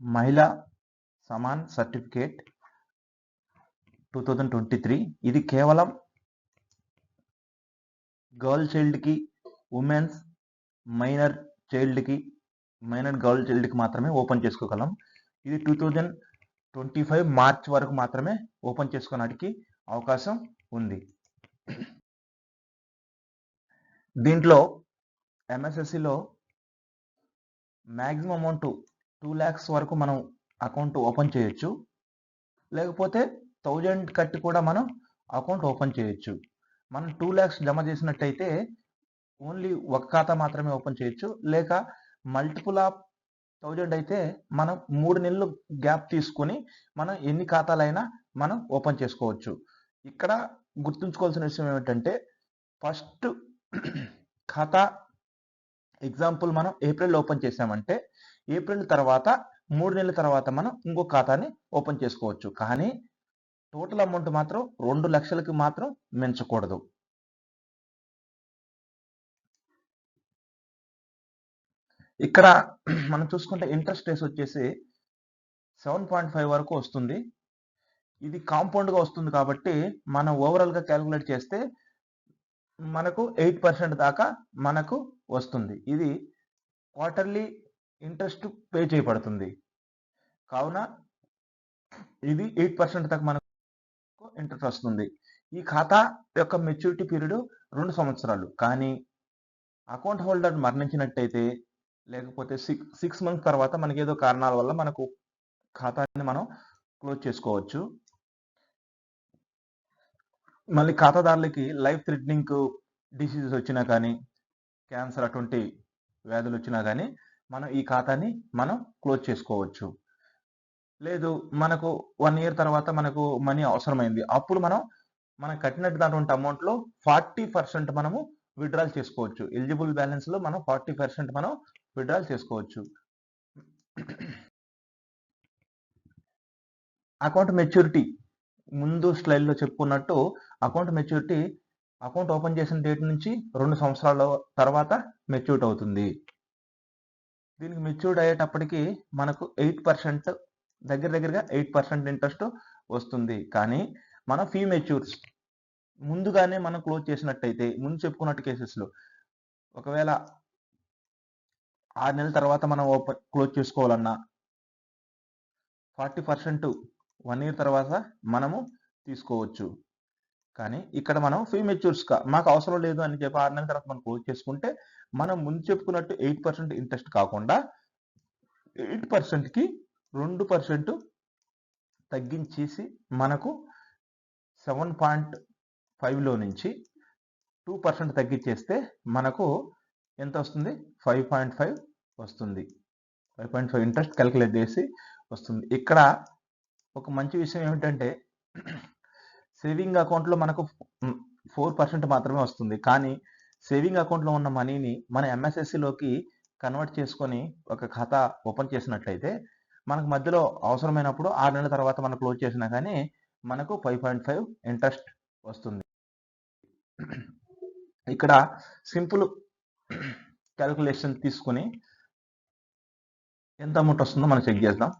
మహిళా సమాన్ సర్టిఫికేట్ 2023 ఇది కేవలం గర్ల్ చైల్డ్కి, ఉమెన్స్, మైనర్ గర్ల్ చైల్డ్కి మాత్రమే ఓపెన్ చేసుకోగలం. ఇది 2025 మార్చ్ వరకు మాత్రమే ఓపెన్ చేసుకోవడానికి అవకాశం ఉంది. దీంట్లో ఎంఎస్ఎస్సిలో మ్యాక్సిమం అమౌంట్ 2 lakhs వరకు మనం అకౌంట్ ఓపెన్ చేయొచ్చు, లేకపోతే 1000 కట్టి కూడా మనం అకౌంట్ ఓపెన్ చేయొచ్చు. మనం 2 lakhs జమ చేసినట్టయితే ఓన్లీ ఒక ఖాతా మాత్రమే ఓపెన్ చేయొచ్చు, లేక మల్టిపుల్ ఆఫ్ 1000 అయితే మనం 3 నెలలు గ్యాప్ తీసుకొని మనం ఎన్ని ఖాతాలైనా మనం ఓపెన్ చేసుకోవచ్చు. ఇక్కడ గుర్తుంచుకోవాల్సిన విషయం ఏమిటంటే, ఫస్ట్ ఖాతా ఎగ్జాంపుల్ మనం ఏప్రిల్ ఓపెన్ చేసామంటే ఏప్రిల్ తర్వాత 3 నెలల తర్వాత మనం ఇంకో ఖాతాని ఓపెన్ చేసుకోవచ్చు. కానీ టోటల్ అమౌంట్ మాత్రం 2 లక్షలకి మాత్రం మించకూడదు. ఇక్కడ మనం చూసుకుంటే ఇంట్రెస్ట్ రేట్ వచ్చేసి 7.5 వరకు వస్తుంది. ఇది కాంపౌండ్గా వస్తుంది కాబట్టి మనం ఓవరాల్గా క్యాలిక్యులేట్ చేస్తే మనకు 8% దాకా మనకు వస్తుంది. ఇది క్వార్టర్లీ ఇంట్రెస్ట్ పే చేయబడుతుంది. కావున ఇది 8% దాకా మనకు ఇంట్రెస్ట్ వస్తుంది. ఈ ఖాతా యొక్క మెచ్యూరిటీ పీరియడ్ 2 సంవత్సరాలు. కానీ అకౌంట్ హోల్డర్ మరణించినట్టయితే, లేకపోతే 6 months తర్వాత మనకి ఏదో కారణాల వల్ల మనకు ఖాతాని మనం క్లోజ్ చేసుకోవచ్చు. మళ్ళీ ఖాతాదారులకి లైఫ్ థ్రెటనింగ్ డిసీజెస్ వచ్చినా కానీ, క్యాన్సర్ అటువంటి వ్యాధులు వచ్చినా కానీ మనం ఈ ఖాతాని మనం క్లోజ్ చేసుకోవచ్చు. లేదు మనకు 1 year తర్వాత మనకు మనీ అవసరమైంది, అప్పుడు మనం కట్టినటువంటి అమౌంట్లో 40% మనము విత్డ్రాల్ చేసుకోవచ్చు. ఎలిజిబుల్ బ్యాలెన్స్ లో మనం 40% మనం విత్డ్రాల్ చేసుకోవచ్చు. అకౌంట్ మెచ్యూరిటీ ముందు స్లైడ్లో చెప్పుకున్నట్టు అకౌంట్ మెచ్యూరిటీ అకౌంట్ ఓపెన్ చేసిన డేట్ నుంచి 2 సంవత్సరాల తర్వాత మెచ్యూరిటీ అవుతుంది. దీనికి మెచ్యూర్డ్ అయ్యేటప్పటికి మనకు 8% దగ్గరగా 8% ఇంట్రెస్ట్ వస్తుంది. కానీ మన ఫీ మెచ్యూర్స్ ముందుగానే మనం క్లోజ్ చేసినట్టయితే, ముందు చెప్పుకున్నట్టు కేసెస్లో ఒకవేళ 6 నెలల తర్వాత మనం క్లోజ్ చేసుకోవాలన్నా 40% 1 year తర్వాత మనము తీసుకోవచ్చు. కానీ ఇక్కడ మనం ఫీ మెచ్యూర్స్గా మాకు అవసరం లేదు అని చెప్పి 6 నెలల తర్వాత మనం క్లోజ్ చేసుకుంటే మనం ముందు చెప్పుకున్నట్టు 8% ఇంట్రెస్ట్ కాకుండా 8%కి 2% తగ్గించేసి మనకు 7.5లో నుంచి 2% తగ్గించేస్తే మనకు ఎంత వస్తుంది? 5.5 వస్తుంది. 5.5 ఇంట్రెస్ట్ క్యాలిక్యులేట్ చేసి వస్తుంది. ఇక్కడ ఒక మంచి విషయం ఏమిటంటే, సేవింగ్ అకౌంట్లో మనకు 4% మాత్రమే వస్తుంది. కానీ సేవింగ్ అకౌంట్లో ఉన్న మనీని మన ఎంఎస్ఎస్సిలోకి కన్వర్ట్ చేసుకొని ఒక ఖాతా ఓపెన్ చేసినట్లయితే మనకు మధ్యలో అవసరమైనప్పుడు 6 నెలల తర్వాత మనం క్లోజ్ చేసినా కానీ మనకు 5.5 ఇంట్రెస్ట్ వస్తుంది. ఇక్కడ సింపుల్ క్యాలిక్యులేషన్ తీసుకుని ఎంత అమౌంట్ వస్తుందో మనం చెక్ చేద్దాం.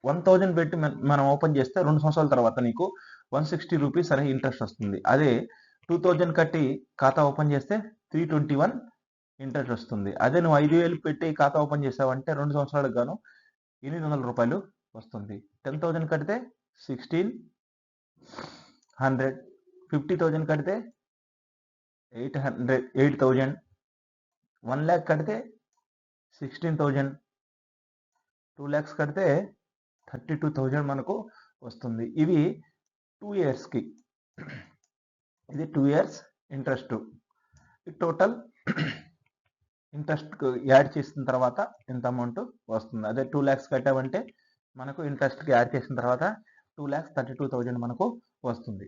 1000 పెట్టి మనం ఓపెన్ చేస్తే 2 సంవత్సరాల తర్వాత నీకు 160 రూపీస్ అనే ఇంట్రెస్ట్ వస్తుంది. అదే 2000 కట్టి ఖాతా ఓపెన్ చేస్తే 321 ఇంట్రెస్ట్ వస్తుంది. అదే నువ్వు 5000 పెట్టి ఖాతా ఓపెన్ చేసావంటే 2 సంవత్సరాలకు గాను 800 రూపాయలు వస్తుంది. 10,000 కడితే 1600, 50,000 కడితే 8,000, 1 lakh కడితే 16,000, 2 lakhs కడితే 32,000 మనకు వస్తుంది. ఇవి 2 yearsకి, ఇది 2 years interest. Total interest add చేసిన తర్వాత ఎంత అమౌంట్ వస్తుంది? అదే 2 lakhs కట్టామంటే మనకు ఇంట్రెస్ట్కి యాడ్ చేసిన తర్వాత 2,32,000 మనకు వస్తుంది.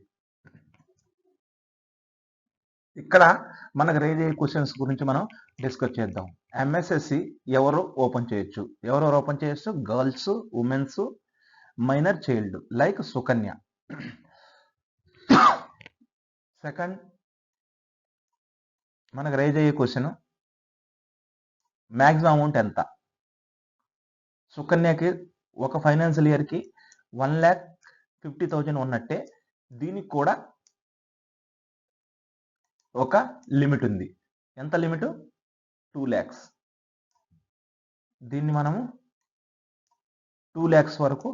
ఇక్కడ మనకు రేజ్ అయ్యే క్వశ్చన్స్ గురించి మనం డిస్కస్ చేద్దాం. ఎంఎస్ఎస్సి ఎవరు ఓపెన్ చేయొచ్చు? ఎవరెవరు ఓపెన్ చేయొచ్చు? Girls, womens, minor child like Sukanya. Second మనకు రేజ్ అయ్యే క్వశ్చన్, మ్యాక్సిమం అమౌంట్ ఎంత? సుకన్యకి ఒక ఫైనాన్షియల్ ఇయర్కి 1,50,000 ఉన్నట్టే దీనికి కూడా ఒక లిమిట్ ఉంది. ఎంత లిమిట్? 2 lakhs. దీన్ని మనము 2 lakhs వరకు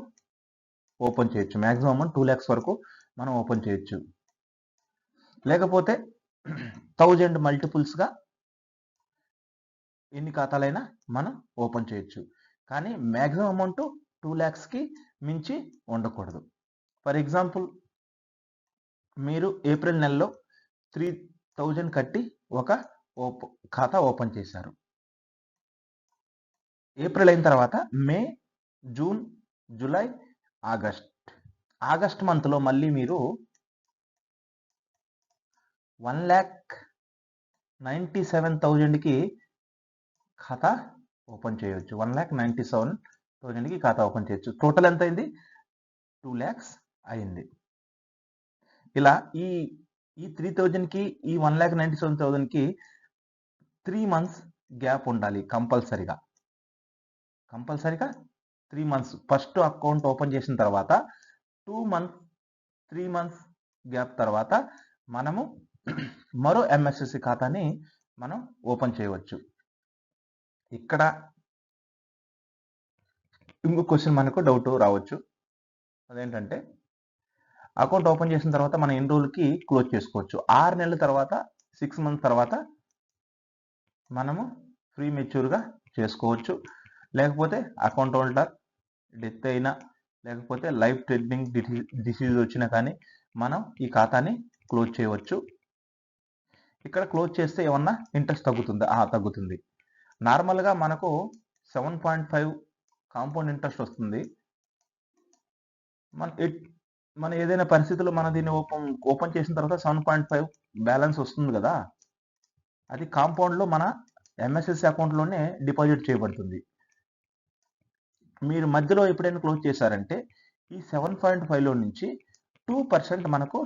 ఓపెన్ చేయొచ్చు. మ్యాక్సిమం అమౌంట్ 2 lakhs వరకు మనం ఓపెన్ చేయొచ్చు. లేకపోతే 1000 మల్టిపుల్స్గా ఎన్ని ఖాతాలైనా మనం ఓపెన్ చేయొచ్చు. కానీ మ్యాక్సిమం అమౌంట్ 2 lakhsకి మించి ఉండకూడదు. ఫర్ ఎగ్జాంపుల్ మీరు ఏప్రిల్ నెలలో 3,000 కట్టి ఒక ఖాతా ఓపెన్ చేశారు. ఏప్రిల్ అయిన తర్వాత మే, జూన్, జూలై, ఆగస్ట్ మంత్లో మళ్ళీ మీరు 1,97,000కి ఖాతా ఓపెన్ చేయొచ్చు. 1,97,000కి ఖాతా ఓపెన్ చేయొచ్చు. టోటల్ ఎంత అయింది? 2 lakhs అయింది. ఇలా ఈ 3,000కి ఈ 1,97,000కి 3 months గ్యాప్ ఉండాలి కంపల్సరిగా 3 months. ఫస్ట్ అకౌంట్ ఓపెన్ చేసిన తర్వాత 2 months 3 months గ్యాప్ తర్వాత మనము మరో ఎంఎస్ఎస్సి ఖాతాని మనం ఓపెన్ చేయవచ్చు. ఇక్కడ ఇంకో క్వశ్చన్ మనకు డౌట్ రావచ్చు. అదేంటంటే అకౌంట్ ఓపెన్ చేసిన తర్వాత మనం ఎన్ని రోజులకి క్లోజ్ చేసుకోవచ్చు? 6 నెలల తర్వాత 6 months తర్వాత మనము ఫ్రీ మెచ్యూర్గా చేసుకోవచ్చు. లేకపోతే అకౌంట్ హోల్డర్ డెత్ అయినా లేకపోతే లైఫ్ థ్రెటనింగ్ డిసీజ్ వచ్చినా కానీ మనం ఈ ఖాతాని క్లోజ్ చేయవచ్చు. ఇక్కడ క్లోజ్ చేస్తే ఏమన్నా ఇంట్రెస్ట్ తగ్గుతుందా? తగ్గుతుంది. నార్మల్గా మనకు 7.5 కాంపౌండ్ ఇంట్రెస్ట్ వస్తుంది. మన ఏదైనా పరిస్థితుల్లో మనం దీన్ని ఓపెన్ చేసిన తర్వాత 7.5 బ్యాలెన్స్ వస్తుంది కదా, అది కాంపౌండ్లో మన ఎంఎస్ఎస్సి అకౌంట్లోనే డిపాజిట్ చేయబడుతుంది. మీరు మధ్యలో ఎప్పుడైనా క్లోజ్ చేశారంటే ఈ 7.5లో నుంచి 2% మనకు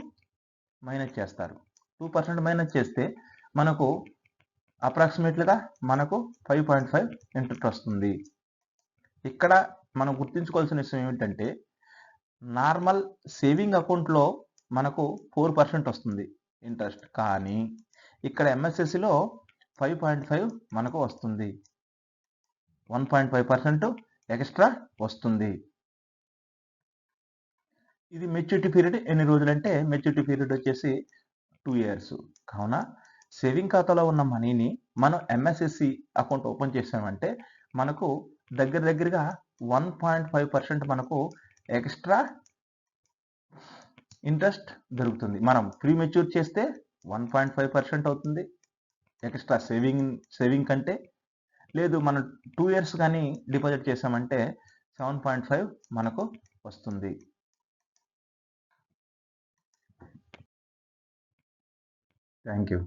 మైనస్ చేస్తారు. 2% మైనస్ చేస్తే మనకు అప్రాక్సిమేట్లీగా మనకు 5.5 ఇంట్రెస్ట్ వస్తుంది. ఇక్కడ మనం గుర్తుంచుకోవాల్సిన విషయం ఏమిటంటే నార్మల్ సేవింగ్ అకౌంట్లో మనకు 4% వస్తుంది ఇంట్రెస్ట్. కానీ ఇక్కడ ఎంఎస్ఎస్సిలో 5.5 మనకు వస్తుంది. 1.5% ఎక్స్ట్రా వస్తుంది. ఇది మెచ్యూరిటీ పీరియడ్ ఎన్ని రోజులు అంటే మెచ్యూరిటీ పీరియడ్ వచ్చేసి 2 years. కావున సేవింగ్ ఖాతాలో ఉన్న మనీని మనం ఎంఎస్ఎస్సి అకౌంట్ ఓపెన్ చేసామంటే మనకు దగ్గరగా 1.5% మనకు ఎక్స్ట్రా ఇంట్రెస్ట్ దొరుకుతుంది. మనం ప్రీ మెచ్యూర్ చేస్తే 1.5% అవుతుంది ఎక్స్ట్రా సేవింగ్ కంటే. లేదు మనం 2 years కానీ డిపాజిట్ చేసామంటే 7.5 మనకు వస్తుంది. Thank you.